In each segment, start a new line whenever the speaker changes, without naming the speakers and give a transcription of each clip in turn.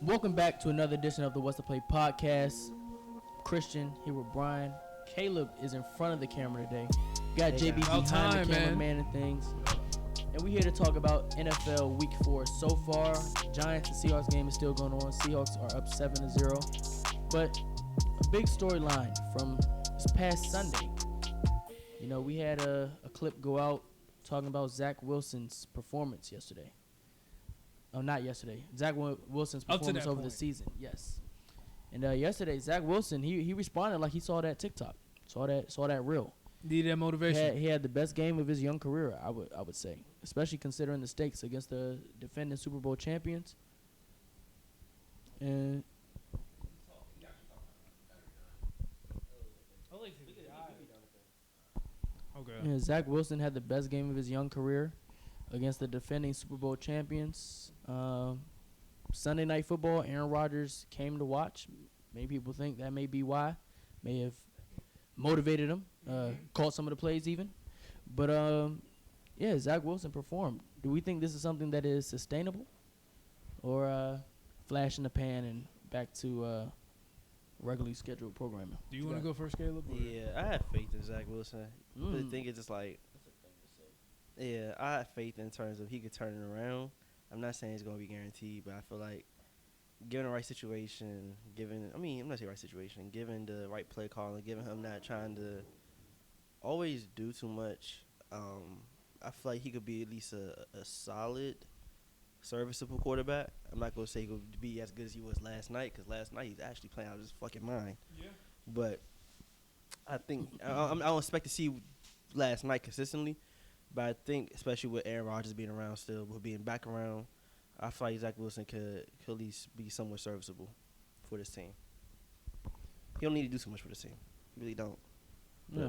Welcome back to another edition of the What's the Play podcast. Christian here with Brian. Caleb is in front of the camera today. Got JB behind the cameraman and things. And we're here to talk about NFL Week 4 so far. Giants and Seahawks game is still going on. Seahawks are up 7-0. But a big storyline from this past Sunday. You know, we had a clip go out talking about Zach Wilson's performance yesterday. Oh, not yesterday. Zach Wilson's performance over the season. Yes. And yesterday, Zach Wilson, he responded like he saw that TikTok, saw that reel.
Need that motivation.
He had the best game of his young career, I would say, especially considering the stakes against the defending Super Bowl champions. And
okay.
Yeah, Zach Wilson had the best game of his young career against the defending Super Bowl champions. Sunday Night Football, Aaron Rodgers came to watch. Many people think that may be why. May have motivated him, called some of the plays even. But, yeah, Zach Wilson performed. Do we think this is something that is sustainable? Or flash in the pan and back to regularly scheduled programming?
Do you want to go first, Caleb?
Yeah, I have faith in Zach Wilson. But the thing is just like, yeah, I have faith in terms of he could turn it around. I'm not saying it's going to be guaranteed, but I feel like given the right situation, I'm not saying right situation, given the right play call and given him not trying to always do too much, I feel like he could be at least a solid, serviceable quarterback. I'm not going to say he could be as good as he was last night, because last night he's actually playing out of his fucking mind.
Yeah.
But I think I don't expect to see last night consistently. But I think, especially with Aaron Rodgers being around still, with being back around, I feel like Zach Wilson could at least be somewhat serviceable for this team. He don't need to do too much for this team. He really don't.
Yeah.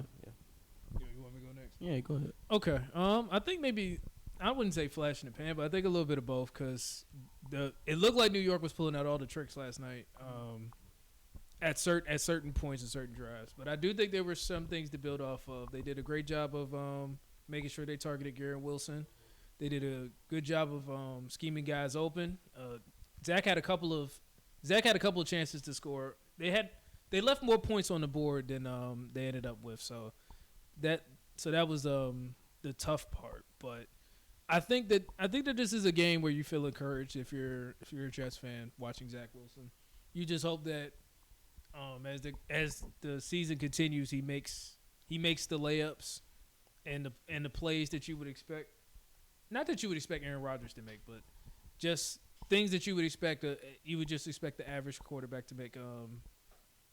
Yeah, you want me to go next?
Yeah, go ahead.
Okay. I think maybe I wouldn't say flash in the pan, but I think a little bit of both because it looked like New York was pulling out all the tricks last night at certain points in certain drives. But I do think there were some things to build off of. They did a great job of making sure they targeted Garrett Wilson. They did a good job of scheming guys open. Zach had a couple of chances to score. They left more points on the board than they ended up with. So that was the tough part. But I think that this is a game where you feel encouraged if you're a Jets fan watching Zach Wilson. You just hope that as the season continues, he makes the layups and the plays that you would expect. Not that you would expect Aaron Rodgers to make, but just things that you would expect. You would just expect the average quarterback to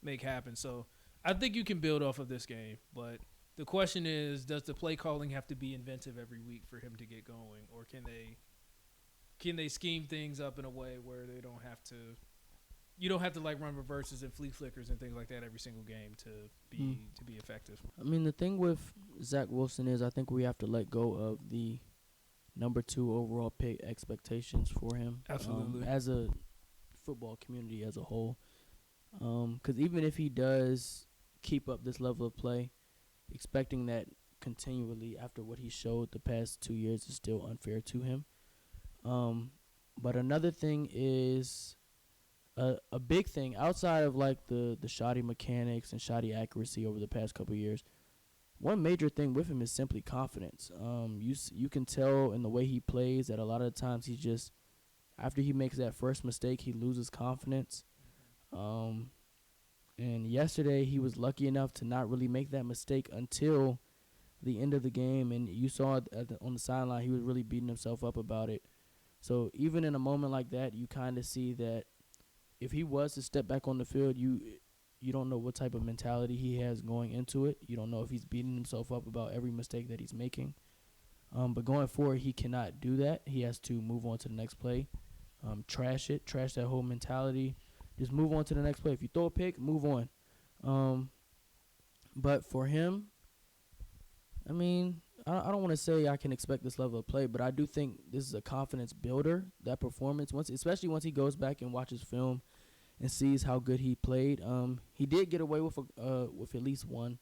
make happen. So I think you can build off of this game. But the question is, does the play calling have to be inventive every week for him to get going, or can they scheme things up in a way where they don't have to? You don't have to like run reverses and flea flickers and things like that every single game to be effective.
I mean, the thing with Zach Wilson is I think we have to let go of the number 2 overall pick expectations for him.
Absolutely.
As a football community as a whole. Because even if he does keep up this level of play, expecting that continually after what he showed the past 2 years is still unfair to him. But another thing is a big thing outside of like the shoddy mechanics and shoddy accuracy over the past couple of years. One major thing with him is simply confidence. You can tell in the way he plays that a lot of the times he's just, after he makes that first mistake, he loses confidence. And yesterday he was lucky enough to not really make that mistake until the end of the game. And you saw on the sideline he was really beating himself up about it. So even in a moment like that, you kind of see that if he was to step back on the field, you don't know what type of mentality he has going into it. You don't know if he's beating himself up about every mistake that he's making. But going forward, he cannot do that. He has to move on to the next play, trash that whole mentality. Just move on to the next play. If you throw a pick, move on. But for him, I mean, I don't want to say I can expect this level of play, but I do think this is a confidence builder, that performance, especially once he goes back and watches film and sees how good he played. He did get away with at least one,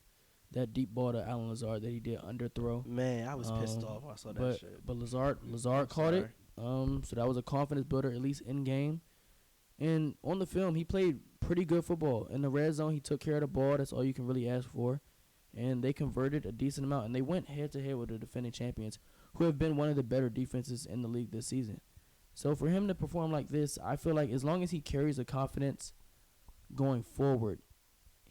that deep ball to Allen Lazard that he did underthrow.
Man, I was pissed off when I saw that shit.
But Lazard caught it. So that was a confidence builder, at least in game. And on the film, he played pretty good football. In the red zone, he took care of the ball. That's all you can really ask for. And they converted a decent amount. And they went head-to-head with the defending champions, who have been one of the better defenses in the league this season. So for him to perform like this, I feel like as long as he carries the confidence going forward,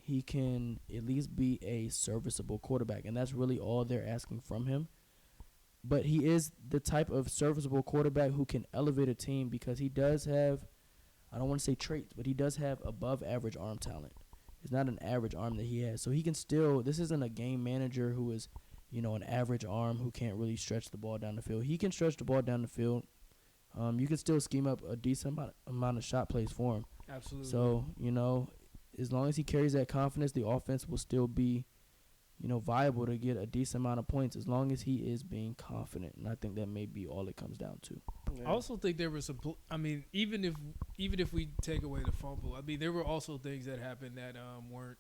he can at least be a serviceable quarterback. And that's really all they're asking from him. But he is the type of serviceable quarterback who can elevate a team because he does have, I don't want to say traits, but he does have above average arm talent. It's not an average arm that he has. So he can still, this isn't a game manager who is, an average arm who can't really stretch the ball down the field. He can stretch the ball down the field. You can still scheme up a decent amount of shot plays for him.
Absolutely.
So, as long as he carries that confidence, the offense will still be, viable to get a decent amount of points as long as he is being confident. And I think that may be all it comes down to.
I also think there was even if we take away the fumble, there were also things that happened that weren't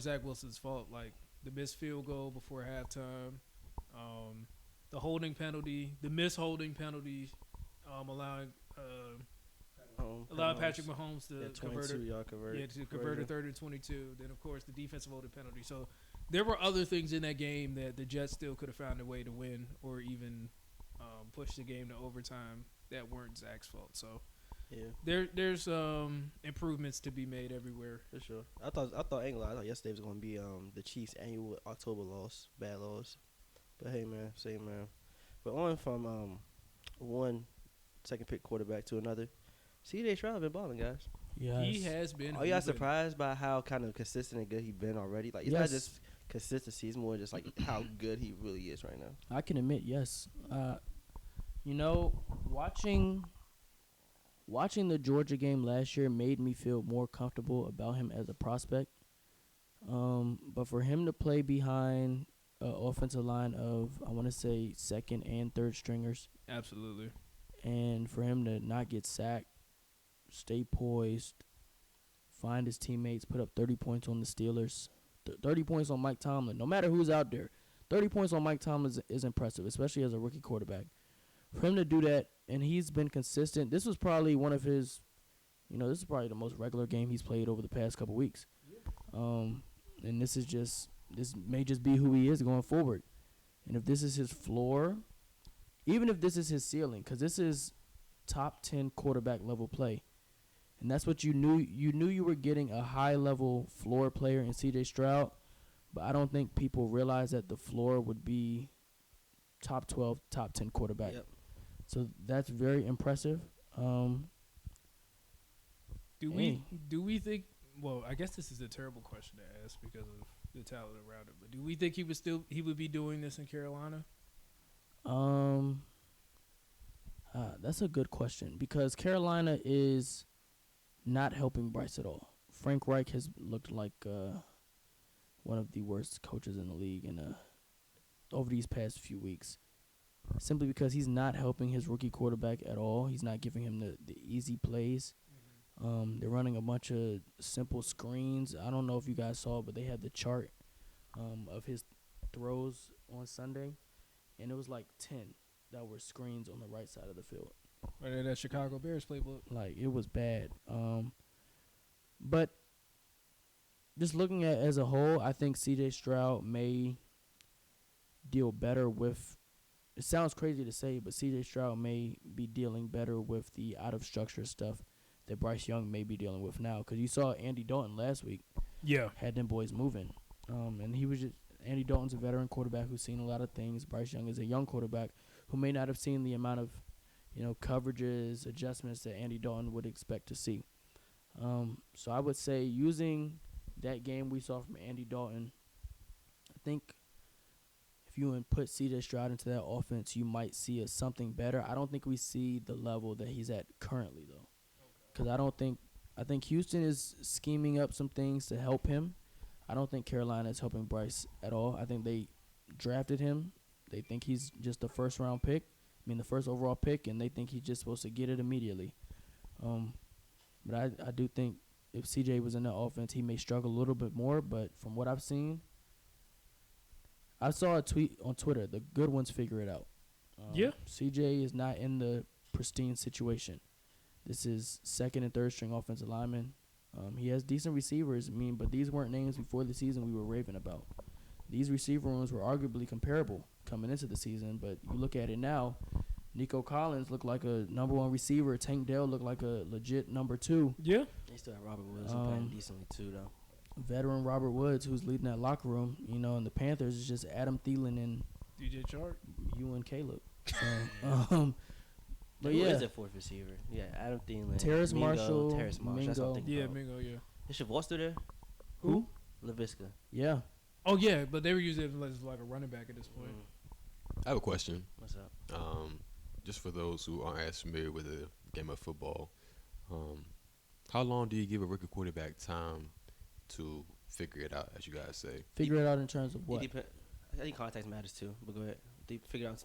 Zach Wilson's fault, like the missed field goal before halftime, the holding penalty, the missed holding penalty, allowing Patrick Mahomes to convert a 3rd and 22. Then of course the defensive holding penalty. So there were other things in that game that the Jets still could have found a way to win or even push the game to overtime that weren't Zach's fault. So there's improvements to be made everywhere.
For sure. I thought yesterday was gonna be the Chiefs' annual October loss, bad loss. But hey man, same man. But on from one second pick quarterback to another, CJ Stroud been balling, guys.
Yeah,
he has been.
Are y'all surprised by how kind of consistent and good he been already? Like it's not just consistency; it's more just like how good he really is right now.
I can admit, yes. Watching the Georgia game last year made me feel more comfortable about him as a prospect. But for him to play behind an offensive line of, I want to say, second and third stringers.
Absolutely. And
for him to not get sacked, stay poised, find his teammates, put up 30 points on the Steelers, 30 points on Mike Tomlin. No matter who's out there, 30 points on Mike Tomlin is impressive, especially as a rookie quarterback. For him to do that, and he's been consistent. This was probably one of his, this is probably the most regular game he's played over the past couple weeks. And this may just be who he is going forward. And if this is his floor, even if this is his ceiling, because this is top 10 quarterback level play, and that's what you knew. You knew you were getting a high level floor player in CJ Stroud, but I don't think people realize that the floor would be top 12, top 10 quarterback.
Yep.
So that's very impressive.
Do we think? Well, I guess this is a terrible question to ask because of the talent around him. But do we think he would be doing this in Carolina?
That's a good question because Carolina is not helping Bryce at all. Frank Reich has looked like one of the worst coaches in the league over these past few weeks, simply because he's not helping his rookie quarterback at all. He's not giving him the easy plays. They're running a bunch of simple screens. I don't know if you guys saw, but they had the chart of his throws on Sunday, and it was like 10 that were screens on the right side of the field.
Right in that Chicago Bears playbook.
Like, it was bad. But just looking at as a whole, I think CJ Stroud may deal better with, it sounds crazy to say, but CJ Stroud may be dealing better with the out-of-structure stuff that Bryce Young may be dealing with now. Because you saw Andy Dalton last week.
Yeah.
Had them boys moving. And he was just, Andy Dalton's a veteran quarterback who's seen a lot of things. Bryce Young is a young quarterback who may not have seen the amount of, coverages, adjustments that Andy Dalton would expect to see. So I would say using that game we saw from Andy Dalton, I think if you put CJ Stroud into that offense, you might see something better. I don't think we see the level that he's at currently, though. Because I think Houston is scheming up some things to help him. I don't think Carolina is helping Bryce at all. I think they drafted him. They think he's just the first overall pick, and they think he's just supposed to get it immediately. But I do think if CJ was in the offense, he may struggle a little bit more. But from what I've seen, I saw a tweet on Twitter, the good ones figure it out.
Yeah.
CJ is not in the pristine situation. This is second and third string offensive lineman. He has decent receivers. But these weren't names before the season we were raving about. These receiver rooms were arguably comparable coming into the season, but you look at it now, Nico Collins looked like a number one receiver. Tank Dell looked like a legit number two.
Yeah.
They still have Robert Woods who playing decently too, though.
Veteran Robert Woods, who's leading that locker room. And the Panthers is just Adam Thielen and
DJ Chark.
you and Caleb. So, but
Who
yeah.
is their fourth receiver? Yeah, Adam Thielen.
Terrace Marshall,
Terrace Marshall. That's what I'm thinking
Yeah,
about.
Mingo, yeah.
Is Shavar still there?
Who?
LaVisca.
Yeah.
Oh, yeah, but they were using it as like a running back at this point.
I have a question.
What's up?
Just for those who aren't as familiar with the game of football, how long do you give a rookie quarterback time to figure it out, as you guys say?
Figure it out in terms of what?
I think context matters too, but go ahead. Figure out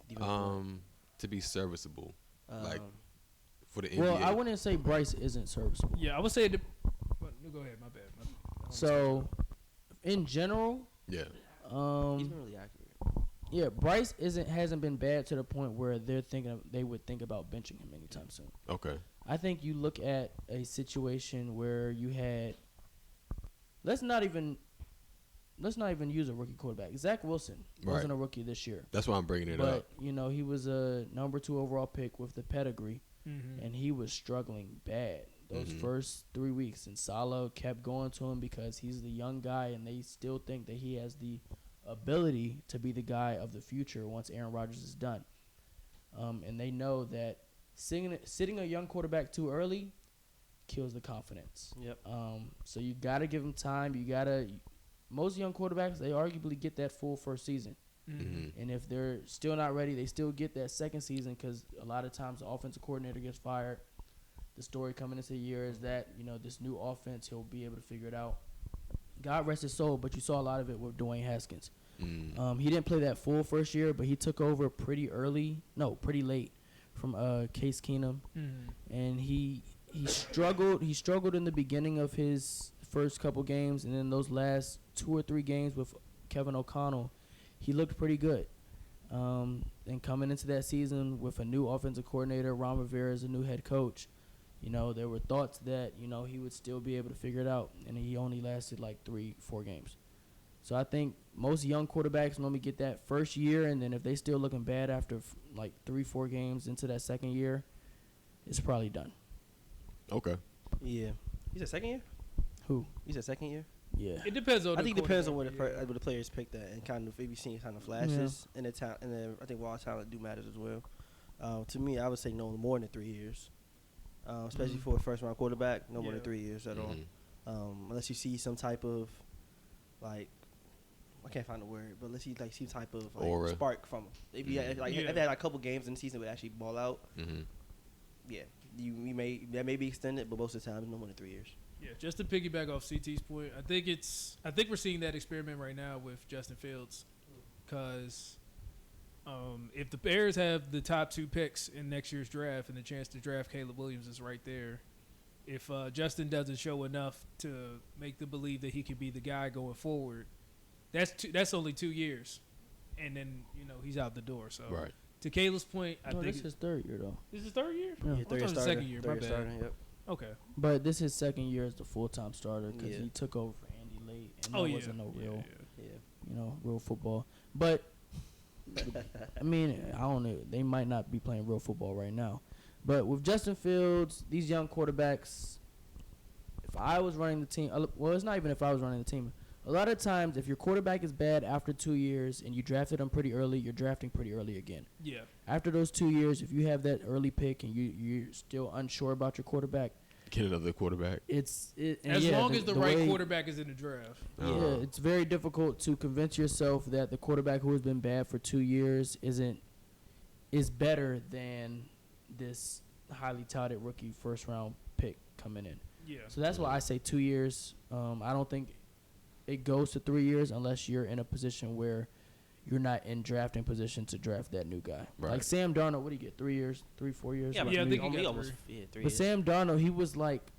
To be serviceable, like for the NBA.
Well, I wouldn't say Bryce isn't serviceable.
Yeah, I would say no, go ahead. My bad.
So, in general,
yeah.
he's been really accurate.
Yeah, Bryce hasn't been bad to the point where they would think about benching him anytime soon.
Okay.
I think you look at a situation where you had let's not even use a rookie quarterback. Zach Wilson wasn't a rookie this year.
That's why I'm bringing it up.
But he was a number 2 overall pick with the pedigree, and he was struggling bad those first 3 weeks. And Saleh kept going to him because he's the young guy, and they still think that he has the ability to be the guy of the future once Aaron Rodgers is done. And they know that sitting a young quarterback too early kills the confidence.
Yep.
So you got to give him time. Most young quarterbacks, they arguably get that full first season. And if they're still not ready, they still get that second season because a lot of times the offensive coordinator gets fired. The story coming into the year is that, this new offense, he'll be able to figure it out. God rest his soul, but you saw a lot of it with Dwayne Haskins. He didn't play that full first year, but he took over pretty late from Case Keenum. And he struggled. He struggled in the beginning of his first couple games, and then those last 2 or 3 games with Kevin O'Connell, he looked pretty good. And coming into that season with a new offensive coordinator, Ron Rivera is a new head coach, there were thoughts that, he would still be able to figure it out, and he only lasted like 3-4 games. So I think most young quarterbacks normally get that first year, and then if they still looking bad after like 3-4 games into that second year, it's probably done.
Okay.
Yeah. You said second year?
Who?
You said second year?
Yeah.
It depends on.
I think it depends on where the players picked at, and kind of if you seen kind of flashes in the talent, and then I think raw talent do matters as well. To me, I would say no more than 3 years, especially for a first round quarterback. No more than 3 years at all, unless you see some type of like. I can't find the word, but unless you see type of spark from him. If you had, if they had a couple games in the season would actually ball out, yeah, that may be extended, but most of the time, no more than 3 years.
Yeah, just to piggyback off CT's point, I think we're seeing that experiment right now with Justin Fields, because if the Bears have the top 2 picks in next year's draft and the chance to draft Caleb Williams is right there, if Justin doesn't show enough to make them believe that he could be the guy going forward, that's only 2 years, and then he's out the door. So to Caleb's point, I think
this is his 3rd year though.
This is 3rd year.
Yeah,
I thought it was second year. My bad.
Starting, yep.
Okay.
But this is 2nd year as the full-time starter because he took over for Andy late, and there wasn't no real football. But I don't know. They might not be playing real football right now. But with Justin Fields, these young quarterbacks, if I was running the team, well, it's not even if I was running the team. A lot of times, if your quarterback is bad after 2 years and you drafted him pretty early, you're drafting pretty early again.
Yeah.
After those 2 years, if you have that early pick and you're still unsure about your quarterback,
get another quarterback.
As long as the right quarterback is in the draft.
Yeah, it's very difficult to convince yourself that the quarterback who has been bad for 2 years is better than this highly touted rookie first round pick coming in.
Yeah.
So that's why I say 2 years. I don't think it goes to 3 years unless you're in a position where you're not in drafting position to draft that new guy.
Right.
Like Sam Darnold, what do you get? 3 years, 4 years?
Yeah,
I think he got
almost 3
But
years.
Sam Darnold, he was like,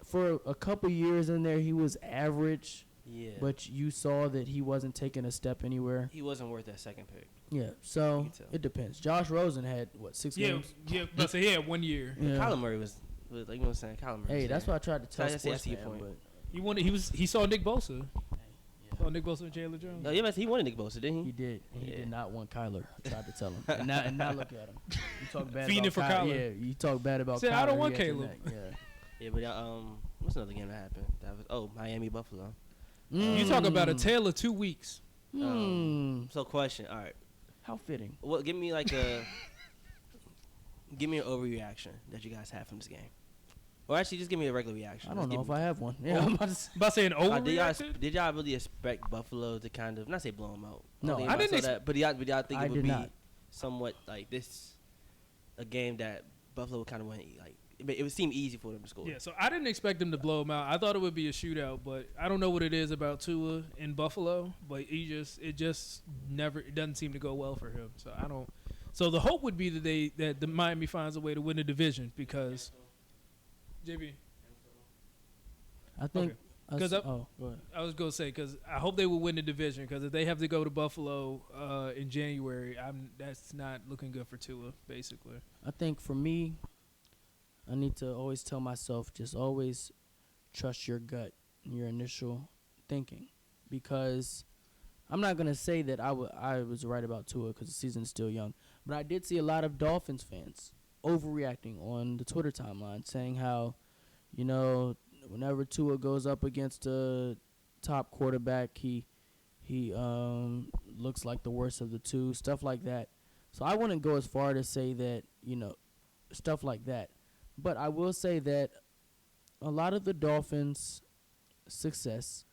for a couple years in there, he was average.
Yeah.
But you saw that he wasn't taking a step anywhere.
He wasn't worth that second pick.
Yeah, so it depends. Josh Rosen had, 6 games?
Yeah, but so he had 1 year.
Yeah.
Kyler Murray was But like you know what I'm saying, Kyler Murray.
Hey, that's what I tried to tell
I see your
SportsFan,
point.
but
He saw Nick Bosa. Saw Nick Bosa and Jalen Jones.
No, yeah, he wanted Nick Bosa, didn't
he
he?
did. And he
Yeah.
did not want Kyler. I tried to tell him. And now look at him. You talk bad
Fiending
about
for
Kyler.
Kyler.
Yeah, you talk bad about
Said,
Kyler.
I don't
he
want
got your
Caleb.
neck. Yeah.
Yeah, but what's another game that happened? That was Miami Buffalo.
You talk about a tale of 2 weeks.
So question, all right,
How fitting.
what? Give me an overreaction that you guys have from this game, or actually just give me a regular reaction.
I don't know if I have one. Yeah, I'm about to
About saying
Did
overreacted?
y'all really expect Buffalo to kind of not say blow them out?
No,
think
I
about
didn't
that, but y'all think
I
it would
did
be
not.
somewhat like this, a game that Buffalo would kind of win. Like it would seem easy for them to score.
Yeah, so I didn't expect them to blow him out. I thought it would be a shootout, but I don't know what it is about Tua in Buffalo, but it doesn't seem to go well for him. So I don't. So the hope would be that the Miami finds a way to win the division because JB.
I think.
Okay. 'Cause
go ahead.
I was gonna say because I hope they will win the division because if they have to go to Buffalo in January, that's not looking good for Tua. Basically,
I think for me, I need to always tell myself just always trust your gut and your initial thinking, because I'm not gonna say that I was right about Tua because the season is still young, but I did see a lot of Dolphins fans overreacting on the Twitter timeline, saying how, whenever Tua goes up against a top quarterback, he looks like the worst of the two, stuff like that. So I wouldn't go as far to say that, stuff like that. But I will say that a lot of the Dolphins' success,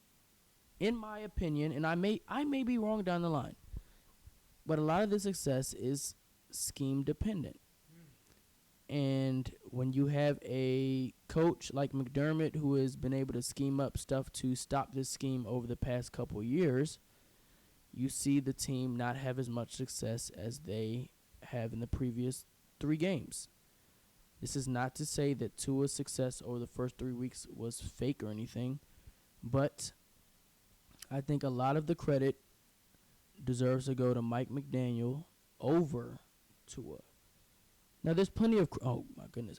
in my opinion, and I may be wrong down the line, but a lot of the success is scheme dependent. And when you have a coach like McDermott who has been able to scheme up stuff to stop this scheme over the past couple of years, you see the team not have as much success as they have in the previous 3 games. This is not to say that Tua's success over the first 3 weeks was fake or anything, but I think a lot of the credit deserves to go to Mike McDaniel over Tua. Now, there's plenty of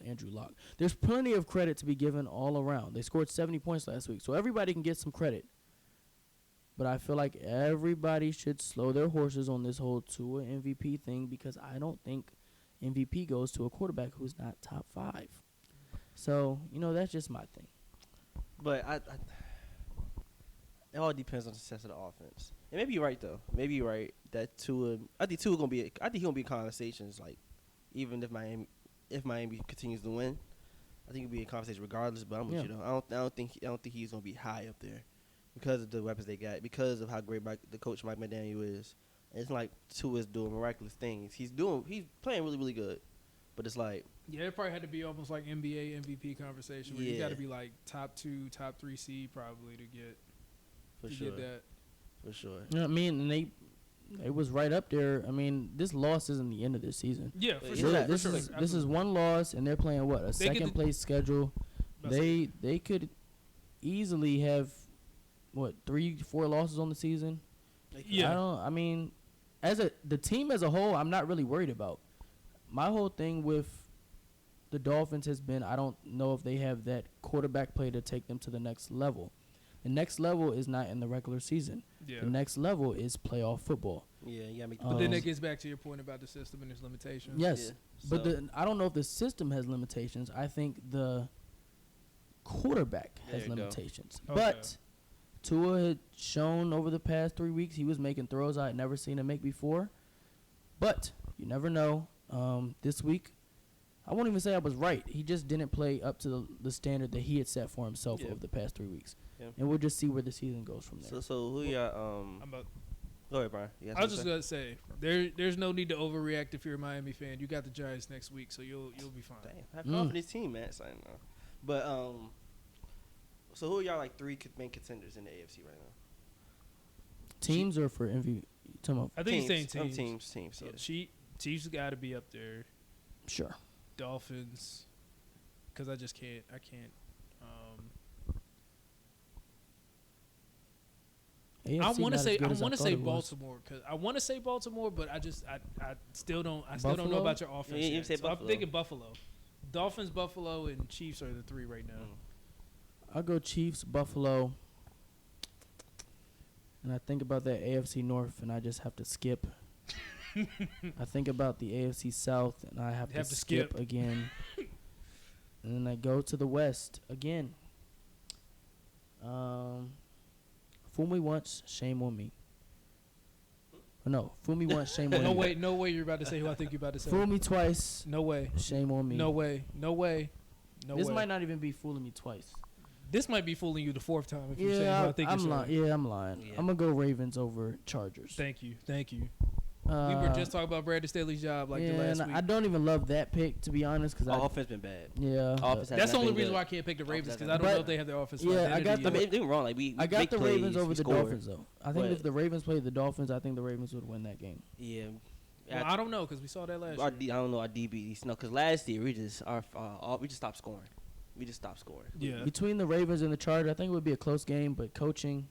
Andrew Luck. There's plenty of credit to be given all around. They scored 70 points last week, so everybody can get some credit. But I feel like everybody should slow their horses on this whole Tua MVP thing, because I don't think MVP goes to a quarterback who's not top 5. So, that's just my thing.
But it all depends on the success of the offense. And maybe you're right though. Maybe you're right that Tua. I think Tua gonna be. I think he's gonna be in conversations like, even if Miami continues to win, I think he'll be in conversation regardless. But I'm with you though. I don't think he's gonna be high up there because of the weapons they got, because of how great the coach Mike McDaniel is. And it's like Tua's doing miraculous things. He's playing really, really good. But it's like,
yeah, it probably had to be almost like NBA MVP conversation where you got to be like top 2, top 3 seed probably to get get that.
For sure.
You know what I mean? And they was right up there. I mean, this loss isn't the end of their season.
Yeah, for
Yeah,
sure.
that-
This is one loss, and they're playing what, a second place schedule. They could easily have 3-4 losses on the season.
Yeah.
The team as a whole, I'm not really worried about. My whole thing with the Dolphins has been, I don't know if they have that quarterback play to take them to the next level. The next level is not in the regular season.
Yeah.
The next level is playoff football.
Yeah, you gotta make the
But then
Um,
that gets back to your point about the system and its limitations.
Yes,
Yeah,
but
so-
I don't know if the system has limitations. I think the quarterback
There
has
you go.
limitations.
Okay.
But Tua had shown over the past 3 weeks he was making throws I had never seen him make before. But you never know. This week, I won't even say I was right. He just didn't play up to the standard that he had set for himself
Yeah.
over the past 3 weeks.
Yeah.
And we'll just see where the season goes from there.
So who y'all go ahead, Brian. You got
I was just
something
gonna say there's no need to overreact if you're a Miami fan. You got the Giants next week, so you'll be fine.
to say? Damn, have confidence team, man. So I know. But so who are y'all like 3 main contenders in the AFC right now?
Teams or for MVP?
I think he's saying teams.
Teams. So
Yeah, Chiefs got to be up there.
Sure.
Dolphins, because I can't.
AFC
I want to
not as
say
good as thought it was.
Baltimore because I want to say Baltimore, but I still don't know
Buffalo?
about your offense.
You
yet.
say
So I'm
Buffalo.
thinking Buffalo. Dolphins, Buffalo, and Chiefs are the 3 right now.
I'll go Chiefs, Buffalo. And I think about that AFC North, and I just have to skip. I think about the AFC South, and I have to skip again. And then I go to the West again. Fool me once, shame on me. No, fool me once, shame on you.
No way you're about to say who I think you're about to say.
Fool me twice.
No way.
Shame on me.
No way.
This might not even be fooling me twice.
This might be fooling you the 4th time if you say who I think you're saying.
Yeah, I'm lying.
Yeah.
I'm going to go Ravens over Chargers.
Thank you. We were just talking about Brandon Staley's job the last week.
I don't even love that pick, to be honest. Cause
offense been bad.
Yeah.
That's the only reason why I can't pick the Ravens, because I don't know if they have their offense.
Yeah,
I mean, they were wrong. I
got the Ravens over the
scored.
Dolphins, though. I think if the Ravens played the Dolphins, I think the Ravens would win that game.
Yeah.
Well, I don't know, because we saw that last year.
I don't know our DBs. No, because last year we just stopped scoring.
Yeah.
Between the Ravens and the Chargers, I think it would be a close game, but coaching,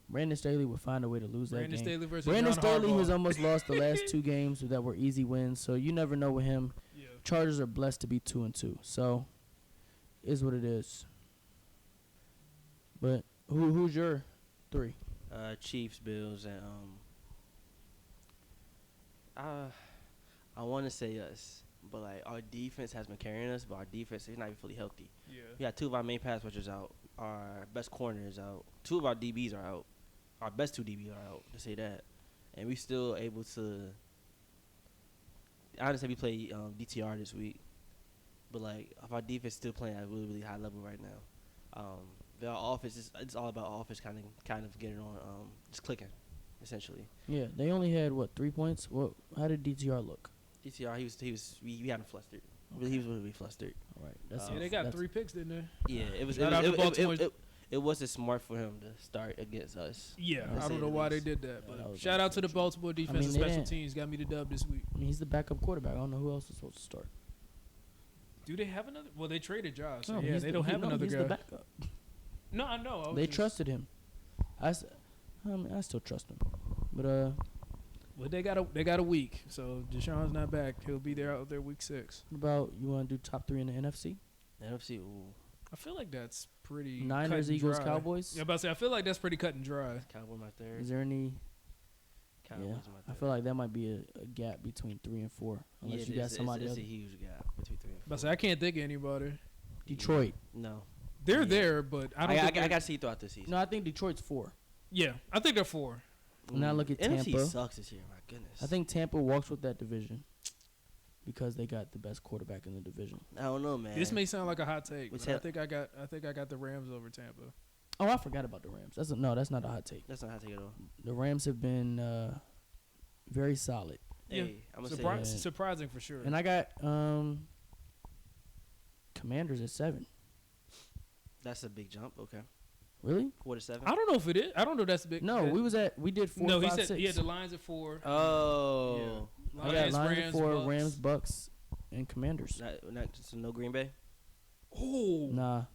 Brandon Staley would find a way to lose that game.
Staley versus
Brandon
John
Staley
Harbaugh.
has almost lost the last 2 games that were easy wins, so you never know with him.
Yeah.
Chargers are blessed to be 2-2, so is what it is. But who's your 3?
Chiefs, Bills, and I want to say us, but our defense has been carrying us, but our defense is not even fully healthy.
Yeah.
We got 2 of our main pass rushers out. Our best corner is out. 2 of our DBs are out. Our best 2 DBs are out, to say that. And we still able to. I understand we play DTR this week, but our defense still playing at a really, really high level right now. Their offense it's all about offense kind of getting on, just clicking, essentially.
Yeah, they only had 3 points. How did DTR look?
DTR, we had him flustered. He was really flustered.
All right,
They got 3 picks, didn't they?
Yeah, it wasn't smart for him to start against us.
Yeah,
to
I
say
don't
the
know why they
least.
did that.
Yeah,
But
that was
shout out to the Baltimore defense and
they
special
didn't-
teams. Got me the dub this week.
I mean, he's the backup quarterback. I don't know who else is supposed to start.
Do they have another? Well, they traded Josh. So
No,
yeah, they don't have another
he's
guy.
the backup.
No, I know.
They trusted him. I still trust him. But
Well, they got a week. So Deshaun's not back. He'll be there out there week 6.
what about you want to do top 3 in the NFC?
NFC, ooh,
I feel like that's pretty
Niners,
cut and
Eagles,
dry.
Cowboys?
Yeah, about to say I feel like that's pretty cut and dry.
Cowboy my third.
Is there any?
Cowboys
Yeah,
my
I
third.
feel like that might be a gap between 3 and 4, unless you got somebody
It's
else.
a huge gap between 3 and 4.
About to say I can't think of anybody.
Detroit.
No.
They're
Yeah.
there, but I don't.
I
think
got
they're-
to see throughout the season.
No, I think Detroit's 4.
Yeah, I think they're 4.
Now look at
NFC
Tampa.
sucks this year. My goodness.
I think Tampa walks with that division because they got the best quarterback in the division.
I don't know, man.
This may sound like a hot take,
What's
but I
that?
think I got the Rams over Tampa.
Oh, I forgot about the Rams. That's not a hot take.
That's not how to take it all.
The Rams have been very solid,
Yeah.
Hey, I'm gonna say
Surprising for sure.
and I got Commanders at 7.
that's a big jump. Okay,
Really?
4 to 7.
I don't know if it is. I don't know if that's big.
No, we did 4,
No,
5,
he said
6.
yeah. The Lions at 4.
Oh,
Yeah.
I got
Lions,
Lions at
Rams,
4,
Bucks.
Rams, Bucks, and Commanders.
so no Green Bay.
Oh,
Nah,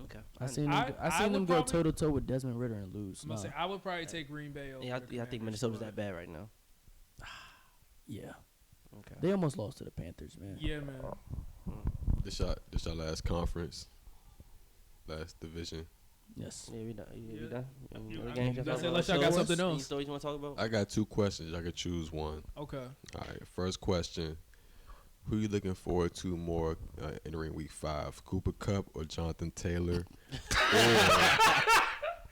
Okay.
I seen
I
them
would
go
probably-
toe to toe with Desmond Ritter and lose.
I'm gonna
Nah.
say I would probably take Green Bay over.
Yeah,
the
I think
Commanders,
Minnesota's
but-
that bad right now.
Yeah,
Okay.
they almost lost to the Panthers, man.
Yeah, man.
This our last conference, last division.
Yes.
Yeah, we done.
Yeah.
We done.
I
Other
mean,
games y'all
that's
talk
unless
about?
y'all got
Stories?
something
Any
else.
stories you want to talk about?
I got 2 questions. I could choose one.
Okay.
All right. First question: who you looking forward to more entering Week 5? Cooper Kupp or Jonathan Taylor?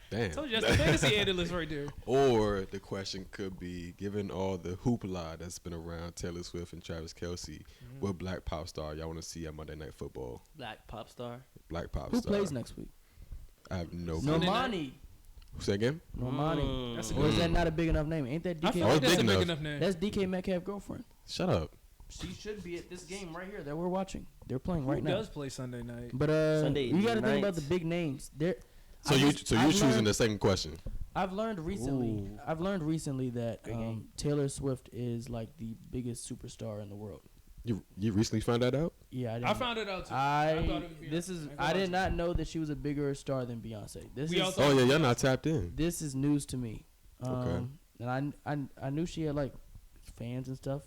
Damn.
Told you that's the fantasy analyst right there.
Or the question could be, given all the hoopla that's been around Taylor Swift and Travis Kelce, what black pop star y'all want to see at Monday Night Football?
Black pop star.
Black pop
Who
star.
plays next week?
I have no clue.
Sunday night?
Normani.
Say again?
Normani.
That's a
Or is
good
that not a big enough name? Ain't that
I
DK?
feel
Oh,
like
it's
that's a
big
big
enough.
enough name.
That's DK Metcalf's girlfriend.
Shut up.
She should be at this game right here that we're watching. They're playing right
Who
now.
does play Sunday night?
But
Sunday
you got to think
night.
about the big names.
So you're choosing the second question.
I've learned recently.
Ooh.
I've learned recently that
Great game.
Taylor Swift is like the biggest superstar in the world.
You recently found that out?
Yeah, I didn't.
I found it out too.
I
thought it was
this
Beyonce.
is.
I ain't
I
gonna
did
lie
not know that she was a bigger star than Beyonce.
We all
Is
thought-
Oh yeah, y'all not tapped in.
this is news to me.
Okay.
And I knew she had like fans and stuff.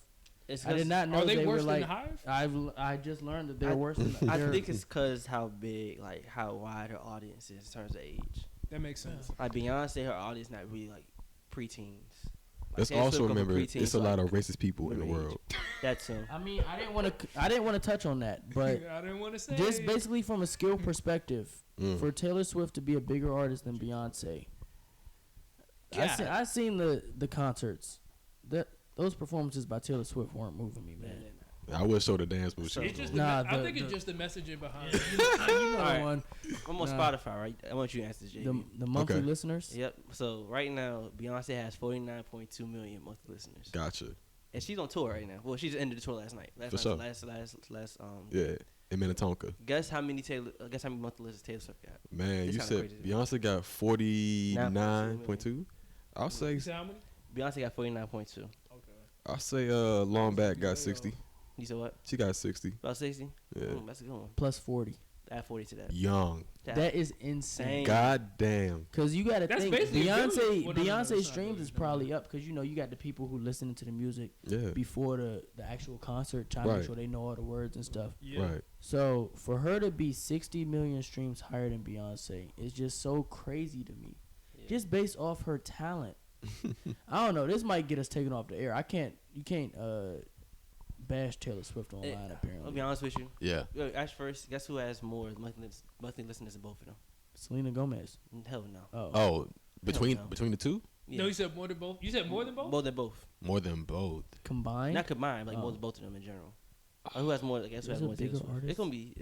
It's
I did not know
Are they
were
worse
like.
than Hive?
I just learned that they're worse than.
I
they're-
think it's because how big, like how wide her audience is in terms of age.
That makes sense.
Like Beyonce, her audience not really like preteens. Like,
Let's
Taylor
also
Swift go for
remember
preteens,
it's a lot
like,
of racist people in the
middle age.
world.
That's him.
I mean, I didn't want to touch on that, but
I didn't want to say.
just basically from a skill perspective,
Mm.
for Taylor Swift to be a bigger artist than Beyonce,
God.
I seen the concerts. Those performances by Taylor Swift weren't moving me, man.
I would show the dance moves.
It's just
Nah,
I
the-
think it's
the-
just the messaging behind it.
You know
Alright.
the one.
I'm on
Nah.
Spotify, right? I want you to answer this, JB.
The monthly
Okay.
listeners.
Yep. So right now, Beyonce has 49.2 million monthly listeners,
Gotcha.
and she's on tour right now. Well, she just ended the tour last night.
For sure.
Last.
Yeah, in Minnetonka.
Guess how many monthly listeners Taylor Swift got?
Man,
It's
you
kinda
said
crazy.
Beyonce got 49.2. I'll say
You say how many?
Beyonce got 49.2.
Okay.
Long back got 60.
You said what?
She got 60.
About 60?
Yeah.
That's a good one.
Plus 40.
Add 40 to that.
Young.
That is insane.
Dang.
God damn.
Cause you gotta
That's
think
basically a
Beyonce
billion. Well, no,
Beyonce
it's not
streams
really,
is
no.
probably up because you got the people who listening to the music
Yeah.
before the actual concert trying to
Right.
make sure they know all the words and stuff.
Yeah.
Right.
So for her to be 60 million streams higher than Beyonce is just so crazy to me.
Yeah.
Just based off her talent. I don't know. This might get us taken off the air. You can't bash Taylor Swift online
I'll
apparently.
be honest with you.
Yeah.
Yo, Ash first. Guess who has more monthly listeners than both of them?
Selena Gomez.
Hell no.
Oh, between
no.
the two?
Yeah.
No, you said more than both. You said more than both.
More than both.
More than both.
Combined.
Not combined, like more
Oh.
than both of them in general. Who has more? I guess who
Is
has
it
more?
a
Taylor
bigger
Swift?
artist?
It's gonna be.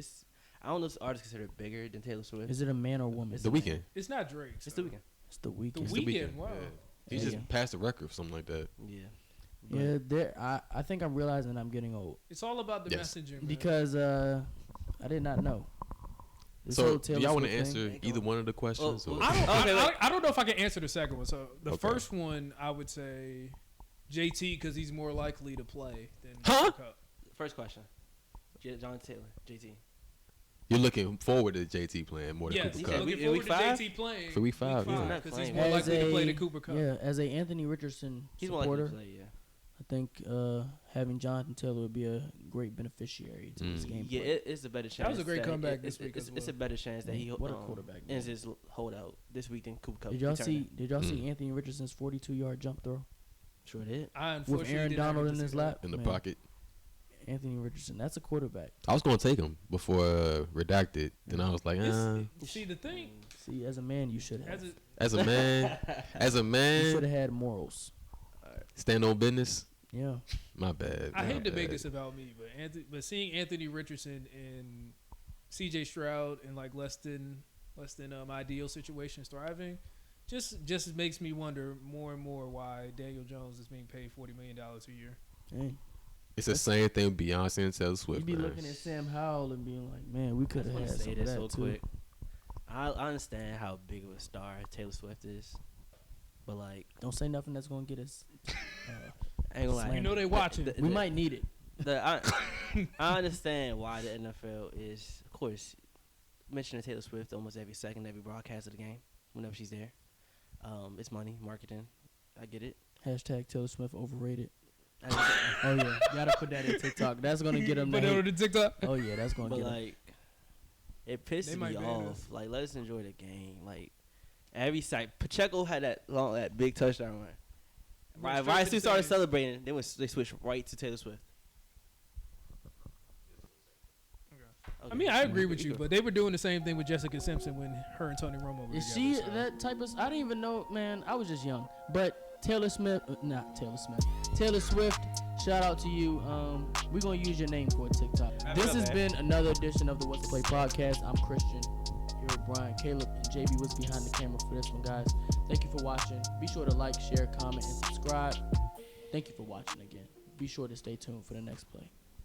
I don't know if artists considered bigger than Taylor Swift.
Is it a man or woman?
It's
The Weeknd.
It's not Drake.
It's the weekend.
It's the
The
weekend.
It's The
Weeknd.
Weeknd,
Wow.
yeah. He
Yeah.
just passed the record for something like that.
Yeah.
Yeah, I think I'm realizing I'm getting old
It's all about the
Yes.
messaging. Man.
because I did not know. This
So,
whole
do
Taylor
y'all want to
Swift thing-
answer either one of the questions?
well,
or-
I don't know if I can answer the second one. So the
Okay.
first one, I would say JT because he's more likely to play than
Huh?
Cooper Kupp.
First question. John Taylor, JT.
You're looking forward to JT playing more than
Yes,
Cooper
he's
Kupp.
looking
In
forward
week
to
five?
JT playing
For week five, yeah.
Not
because he's
playing.
more
As
likely to play
a-
than Cooper Kupp.
Yeah, as a Anthony Richardson
He's more likely
supporter,
to play. Yeah.
I think having Jonathan Taylor would be a great beneficiary to this game.
Yeah, it's a better chance.
was a great comeback this week
It's,
as
it's a
well.
better chance that he
What a quarterback, man.
ends his holdout this week than Cooper Kupp.
Did y'all
returning.
see Anthony Richardson's 42-yard jump throw
Sure did.
I
with
unfortunately
Aaron
did not
Donald
get
in
to
his
see that.
lap?
in the
Man,
pocket.
Anthony Richardson, that's a quarterback.
I was going to take him before redacted. Then I was like,
See the thing,
See, as a man, you should have.
as a,
as a
You
man,
should have had morals.
stand on business.
Yeah.
My bad.
I
my
hate to make
bad.
this about me, but seeing Anthony Richardson and CJ Stroud in like less than ideal situations thriving, just makes me wonder more and more why Daniel Jones is being paid $40 million a year.
Dang.
It's the same thing with Beyonce and Taylor
You'd
Swift.
be
man.
looking at Sam Howell and being like, man, we
I
could
just
have
want
had
to
some
say
of
this
that
so
too.
quick. I understand how big of a star Taylor Swift is, but like,
Don't say nothing that's going to get us.
I ain't gonna lie.
Slander.
You know they watching.
We might need it.
I understand why the NFL is, of course, mentioning Taylor Swift almost every second, every broadcast of the game, whenever she's there. It's money, marketing. I get it.
Hashtag Taylor Swift overrated.
I understand.
Oh, yeah. You got to put that in TikTok. That's going to get them
Put it
to
on the TikTok.
Oh, yeah. That's going to
But
get them.
like, it
They
pisses
might
me
ban
off.
us.
Like, let us enjoy the game. Like, every site, Pacheco had that big touchdown run. Right,
straight
right
to
as
the
he started
stadium.
celebrating, they switched right to Taylor Swift.
I mean, I agree
Okay,
with you,
go.
but they were doing the same thing with Jessica Simpson when her and Tony Romo were
Is
together.
she
so.
that type of... I didn't even know, man. I was just young. But Taylor Swift... Taylor Swift, shout out to you. We're going to use your name for a TikTok. This has been another edition of the What's the Play podcast. I'm Christian. Here with Brian, Caleb, and JB was behind the camera for this one, guys. Thank you for watching. Be sure to like, share, comment, and subscribe. Thank you for watching again. Be sure to stay tuned for the next play.